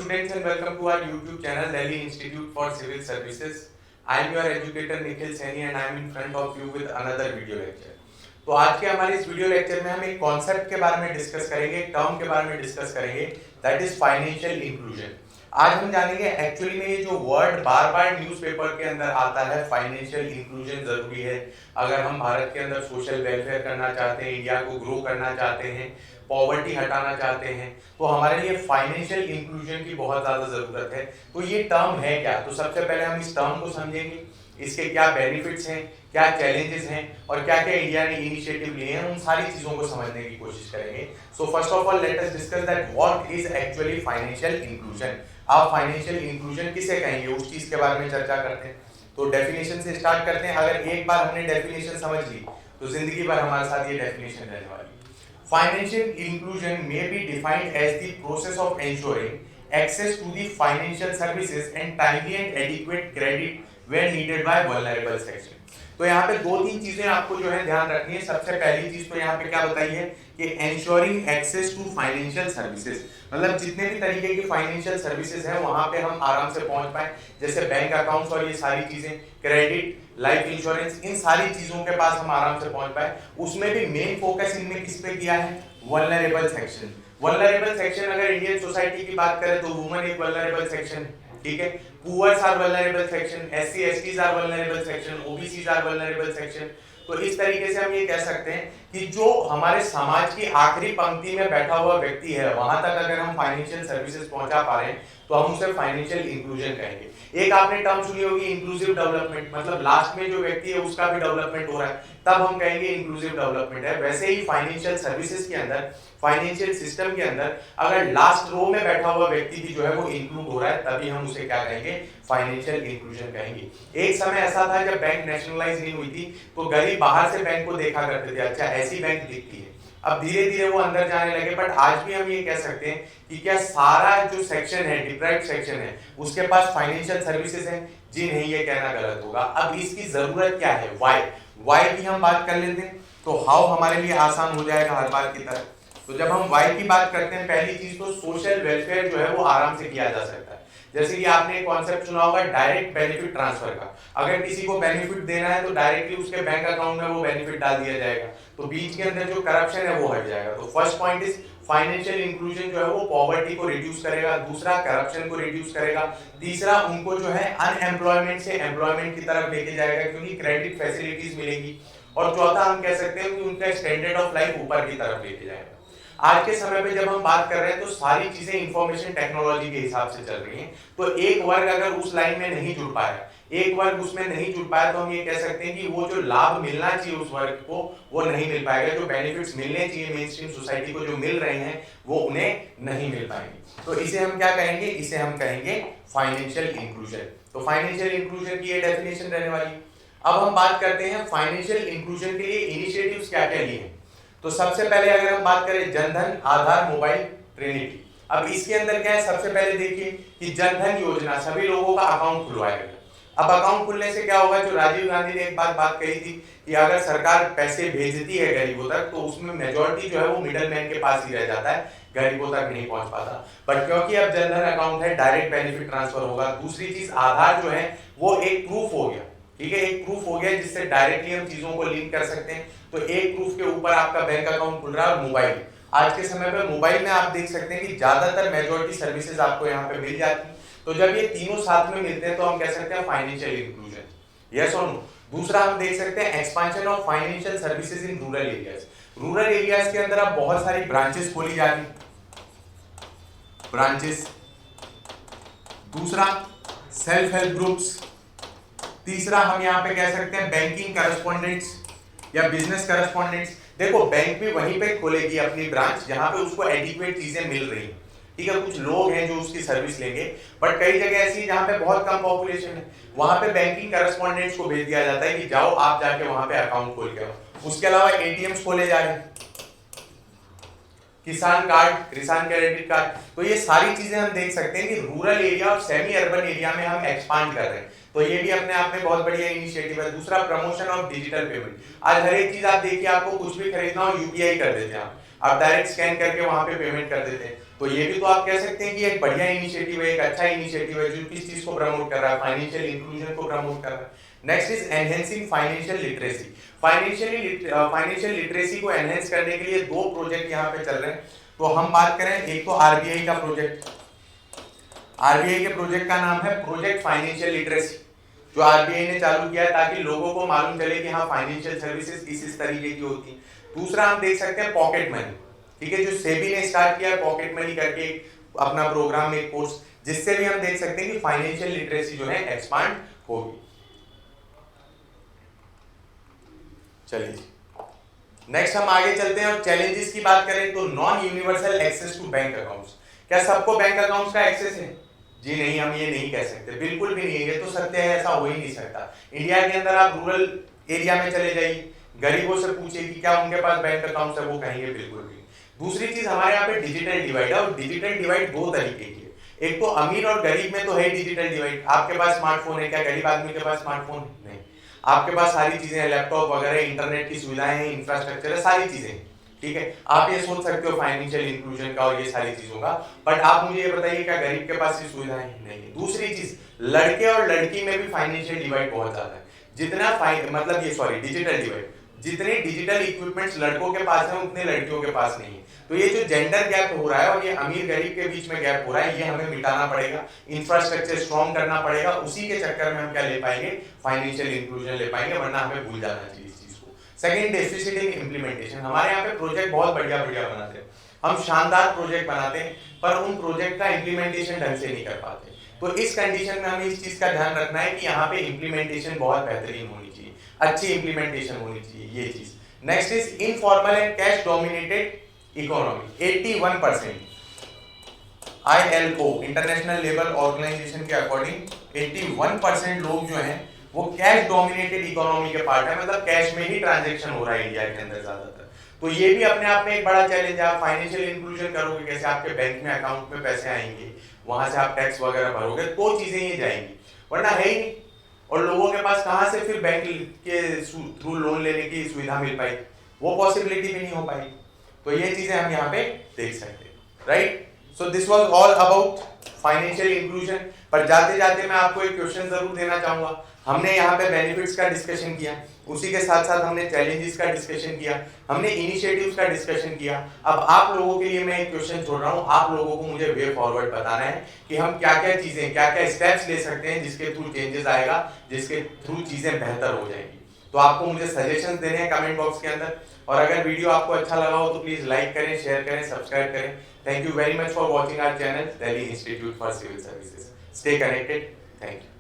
students and welcome to our YouTube channel Delhi Institute for Civil Services. I am your educator Nikhil Saini and I am in front of you with another video lecture. तो आज के हमारे इस video lecture में हम एक concept के बारे में डिस्कस करेंगे, एक टर्म के बारे में डिस्कस करेंगे, दैट इज फाइनेंशियल इंक्लूजन। आज हम जानेंगे एक्चुअली में ये जो वर्ड बार बार न्यूज़पेपर के अंदर आता है, फाइनेंशियल इंक्लूजन जरूरी है अगर हम भारत के अंदर सोशल वेलफेयर करना चाहते हैं, इंडिया को ग्रो करना चाहते हैं, पॉवर्टी हटाना चाहते हैं, तो हमारे लिए फाइनेंशियल इंक्लूजन की बहुत ज्यादा जरूरत है। तो ये टर्म है क्या? तो सबसे पहले हम इस टर्म को समझेंगे, इसके क्या बेनिफिट्स हैं, क्या चैलेंजेस हैं और क्या क्या इंडिया ने इनिशिएटिव लिए हैं, उन सारी चीजों को समझने की कोशिश करेंगे। So first of all let us discuss that what is actually financial inclusion. आप फाइनेंशियल इंक्लूजन किसे कहेंगे, उस चीज के बारे में चर्चा करते हैं। तो डेफिनेशन से स्टार्ट करते हैं। अगर एक बार हमने डेफिनेशन समझ ली तो जिंदगी भर हमारे साथ ये डेफिनेशन रहने वाली है। Financial inclusion may be defined as the process of ensuring access to the financial services and timely and adequate credit when needed by vulnerable section। तो यहाँ पे दो तीन चीजें आपको जो है ध्यान रखनी है। सबसे पहली चीज तो यहाँ पे क्या बताई है कि ensuring access to financial services, मतलब जितने भी तरीके की फाइनेंशियल सर्विसेज हैं वहां पे हम आराम से पहुंच पाए, जैसे बैंक अकाउंट्स और ये सारी चीजें, क्रेडिट, लाइफ इंश्योरेंस, इन सारी चीजों के पास हम आराम से पहुंच पाए। उसमें भी मेन फोकस इनमें किस पे किया है? Vulnerable section. वल्नरेबल सेक्शन अगर इंडियन सोसाइटी की बात करें तो वुमेन एक वल्नरेबल सेक्शन है, ठीक है। Poors are vulnerable section, SC STs are vulnerable section, OBCs are vulnerable section. तो इस तरीके से हम ये कह सकते हैं कि जो हमारे समाज की आखिरी पंक्ति में बैठा हुआ व्यक्ति है वहां तक अगर हम फाइनेंशियल सर्विसेज पहुंचा पा रहे हैं तो हम उसे फाइनेंशियल इंक्लूजन कहेंगे। एक आपने टर्म सुनी होगी इंक्लूसिव डेवलपमेंट, मतलब लास्ट में जो व्यक्ति है उसका भी डेवलपमेंट हो रहा है, तब हम कहेंगे इंक्लूसिव डेवलपमेंट है। वैसे ही फाइनेंशियल सर्विसेज के अंदर, फाइनेंशियल सिस्टम के अंदर अगर लास्ट रो में बैठा हुआ व्यक्ति भी जो है वो इंक्लूड हो रहा है तभी हम उसे क्या कहेंगे? फाइनेंशियल इंक्लूजन कहेंगे। एक समय ऐसा था जब बैंक नेशनलाइज नहीं हुई थी तो गरीब बाहर से बैंक को देखा करते थे, अच्छा ऐसी बैंक दिखती है। अब धीरे धीरे वो अंदर जाने लगे, बट आज भी हम ये कह सकते हैं कि क्या सारा जो सेक्शन है, डिप्राइव्ड सेक्शन है, उसके पास फाइनेंशियल सर्विसेज है? जी नहीं, ये कहना गलत होगा। अब इसकी जरूरत क्या है? वाई की हम बात कर लेते हैं तो हाउ हमारे लिए आसान हो जाएगा हर बार की तरह। तो जब हम वाई की बात करते हैं, पहली चीज तो सोशल वेलफेयर जो है वो आराम से किया जा सकता है। जैसे कि आपने एक कॉन्सेप्ट सुना होगा डायरेक्ट बेनिफिट ट्रांसफर का। अगर किसी को बेनिफिट देना है तो डायरेक्टली उसके बैंक अकाउंट में वो बेनिफिट डाल दिया जाएगा, तो बीच के अंदर जो करप्शन है वो हट जाएगा। तो first point is financial inclusion जो है वो पॉवर्टी को रिड्यूस करेगा, दूसरा करप्शन को रिड्यूस करेगा, तीसरा उनको जो है अनएम्प्लॉयमेंट से एम्प्लॉयमेंट की तरफ लेके जाएगा क्योंकि क्रेडिट फैसिलिटीज मिलेगी, और चौथा हम कह सकते हैं कि उनका स्टैंडर्ड ऑफ लाइफ ऊपर की तरफ लेके जाएगा। आज के समय पे जब हम बात कर रहे हैं तो सारी चीजें इंफॉर्मेशन टेक्नोलॉजी के हिसाब से चल रही हैं, तो एक वर्ग अगर उस लाइन में नहीं जुड़ पाया, एक वर्ग उसमें नहीं जुड़ पाया, तो हम ये कह सकते हैं कि वो जो लाभ मिलना चाहिए उस वर्ग को वो नहीं मिल पाएगा, जो बेनिफिट्स मिलने चाहिए मेन स्ट्रीम सोसाइटी को जो मिल रहे हैं वो उन्हें नहीं मिल पाएंगे। तो इसे हम क्या कहेंगे? इसे हम कहेंगे फाइनेंशियल इंक्लूजन। तो फाइनेंशियल इंक्लूजन की ये डेफिनेशन रहने वाली है। अब हम बात करते हैं फाइनेंशियल इंक्लूजन के लिए इनिशिएटिव्स क्या क्या लिए हैं। तो सबसे पहले अगर हम बात करें जनधन, आधार, मोबाइल, ट्रिनिटी। अब इसके अंदर क्या है? सबसे पहले देखिए कि जनधन योजना सभी लोगों का अकाउंट खुलवाएगा। अब अकाउंट खुलने से क्या होगा? जो राजीव गांधी ने एक बात कही थी कि अगर सरकार पैसे भेजती है गरीबों तक तो उसमें मेजॉरिटी जो है वो मिडल मैन के पास ही रह जाता है, गरीबों तक नहीं पहुंच पाता। बट क्योंकि अब जनधन अकाउंट है, डायरेक्ट बेनिफिट ट्रांसफर होगा। दूसरी चीज आधार जो है वो एक प्रूफ हो गया, ठीक है, एक प्रूफ हो गया जिससे डायरेक्टली हम चीजों को लिंक कर सकते हैं। तो एक प्रूफ के ऊपर आपका बैंक अकाउंट खुल रहा है। और मोबाइल, आज के समय पे मोबाइल में आप देख सकते हैं कि ज्यादातर मेजॉरिटी सर्विसेज आपको यहाँ पे मिल जाती है। तो जब ये तीनों साथ में मिलते हैं तो हम कह सकते हैं फाइनेंशियल इंक्लूजन। यस और नो? दूसरा हम देख सकते हैं expansion of financial services in rural areas. Rural areas के अंदर अब बहुत सारी ब्रांचेस खोली जा रही, ब्रांचेस। दूसरा सेल्फ हेल्प ग्रुप्स। तीसरा हम यहाँ पे कह सकते हैं बैंकिंग करस्पॉन्डेंट्स या बिजनेस करस्पॉन्डेंट्स। देखो बैंक भी वहीं पे खोलेगी अपनी ब्रांच जहां पे उसको एडिक्वेट चीजें मिल रही हैं, ठीक है। कुछ लोग हैं जो उसकी सर्विस लेंगे, बट कई जगह ऐसी जहां पे बहुत कम पॉपुलेशन है, वहां पे बैंकिंग करस्पॉन्डेंट्स को भेज दिया जाता है कि जाओ आप जाके वहां पे अकाउंट खोल के आओ। उसके अलावा एटीएम्स खोले जा रहे हैं, किसान कार्ड, किसान क्रेडिट कार्ड। तो ये सारी चीजें हम देख सकते हैं कि रूरल एरिया और सेमी अर्बन एरिया में हम एक्सपांड कर रहे हैं। तो ये भी अपने आप में बहुत बढ़िया इनिशिएटिव है। दूसरा प्रमोशन ऑफ डिजिटल पेमेंट। आज हर एक चीज आप देखिए, आपको कुछ भी खरीदना हो यूपीआई कर देते हैं, आप डायरेक्ट स्कैन करके वहां पे पेमेंट कर देते हैं। तो ये भी तो आप कह सकते हैं कि एक बढ़िया इनिशिएटिव है, एक अच्छा इनिशिएटिव है जो किस चीज को प्रमोट कर रहा है, फाइनेंशियल इंक्लूजन को प्रमोट कर रहा है। Next is enhancing financial literacy. Financial literacy को एनहेंस करने के लिए दो प्रोजेक्ट यहाँ पे चल रहे हैं। तो हम बात करें, एक तो आरबीआई का प्रोजेक्ट, आरबीआई के प्रोजेक्ट का नाम है प्रोजेक्ट फाइनेंशियल लिटरेसी, जो आरबीआई ने चालू किया है ताकि लोगों को मालूम चले कि हाँ फाइनेंशियल सर्विसेज इस तरीके की होती है। दूसरा हम देख सकते हैं पॉकेट मनी, ठीक है, जो सेबी ने स्टार्ट किया है पॉकेट मनी करके अपना प्रोग्राम में कोर्स, जिससे भी हम देख सकते हैं कि फाइनेंशियल लिटरेसी जो है एक्सपांड होगी। चलिए नेक्स्ट हम आगे चलते हैं और चैलेंजेस की बात करें तो non universal access to bank accounts. क्या सबको बैंक अकाउंट्स का एक्सेस है? जी नहीं, हम ये नहीं कह सकते, बिल्कुल भी नहीं है, ये तो सत्य है, ऐसा हो ही नहीं सकता। इंडिया के अंदर आप रूरल एरिया में चले जाइए, गरीबों से पूछिए कि क्या उनके पास बैंक अकाउंट्स है, वो कहेंगे बिल्कुल भी। दूसरी चीज, हमारे यहाँ पे डिजिटल डिवाइड है, और डिजिटल डिवाइड दो तरीके की है। एक तो अमीर और गरीब में तो है डिजिटल डिवाइड। आपके पास स्मार्टफोन है, क्या गरीब आदमी के पास स्मार्टफोन नहीं? आपके पास सारी चीजें हैं, लैपटॉप वगैरह, इंटरनेट की सुविधाएं हैं, इंफ्रास्ट्रक्चर है, सारी चीजें, ठीक है। आप ये सोच सकते हो फाइनेंशियल इंक्लूजन का और ये सारी चीजों का, बट आप मुझे ये बताइए क्या गरीब के पास ये सुविधाएं नहीं है? दूसरी चीज, लड़के और लड़की में भी फाइनेंशियल डिवाइड बहुत ज्यादा है। जितना मतलब ये सॉरी डिजिटल डिवाइड, जितने डिजिटल इक्विपमेंट्स लड़कों के पास है उतने लड़कियों के पास नहीं है। तो ये जो जेंडर गैप हो रहा है और ये अमीर गरीब के बीच में गैप हो रहा है, ये हमें मिटाना पड़ेगा, इंफ्रास्ट्रक्चर स्ट्रॉन्ग करना पड़ेगा। उसी के चक्कर में हम क्या ले पाएंगे? फाइनेंशियल इंक्लूजन ले पाएंगे, वरना हमें भूल जाना चाहिए इस चीज को। Second, deficit in implementation. हमारे यहाँ पे प्रोजेक्ट बहुत बढ़िया बढ़िया बनाते हैं, हम शानदार प्रोजेक्ट बनाते हैं, पर उन प्रोजेक्ट का इंप्लीमेंटेशन ढंग से नहीं कर पाते। तो इस कंडीशन में हमें इस चीज का ध्यान रखना है कि यहाँ पे इंप्लीमेंटेशन बहुत बेहतरीन होनी चाहिए, अच्छी इंप्लीमेंटेशन होनी चाहिए, ये चीज। Next is informal and cash dominated economy. 81% ILO international labour organisation के अकॉर्डिंग 81% लोग जो हैं वो कैश डोमिनेटेड इकोनॉमी के पार्ट है, मतलब कैश में ही ट्रांजैक्शन हो रहा है इंडिया के अंदर ज्यादातर। तो ये भी अपने आप में एक बड़ा चैलेंज है। आप फाइनेंशियल इंक्लूजन करोगे कैसे? आपके बैंक में अकाउंट में पैसे आएंगे, वहां से आप टैक्स वगैरह भरोगे, तो चीजें ये जाएंगी, वरना है ही नहीं। और लोगों के पास कहां से फिर बैंक के थ्रू लोन लेने की सुविधा मिल पाएगी? वो पॉसिबिलिटी भी नहीं हो पाएगी। तो ये चीजें हम यहाँ पे देख सकते हैं, right. So this was all about financial inclusion. पर जाते जाते मैं आपको एक क्वेश्चन जरूर देना चाहूंगा। हमने यहाँ पे बेनिफिट्स का डिस्कशन किया, उसी के साथ साथ हमने चैलेंजेस का डिस्कशन किया, हमने इनिशिएटिव्स का डिस्कशन किया। अब आप लोगों के लिए मैं एक क्वेश्चन छोड़ रहा हूँ, आप लोगों को मुझे वे फॉरवर्ड बताना है कि हम क्या क्या चीजें, क्या क्या स्टेप्स ले सकते हैं जिसके थ्रू चेंजेस आएगा, जिसके थ्रू चीजें बेहतर हो जाएंगी। तो आपको मुझे सजेशंस देने हैं कमेंट बॉक्स के अंदर। और अगर वीडियो आपको अच्छा लगा हो तो प्लीज लाइक करें, शेयर करें, सब्सक्राइब करें। Thank you very much for watching our channel Delhi institute for civil services. Stay connected. Thank you.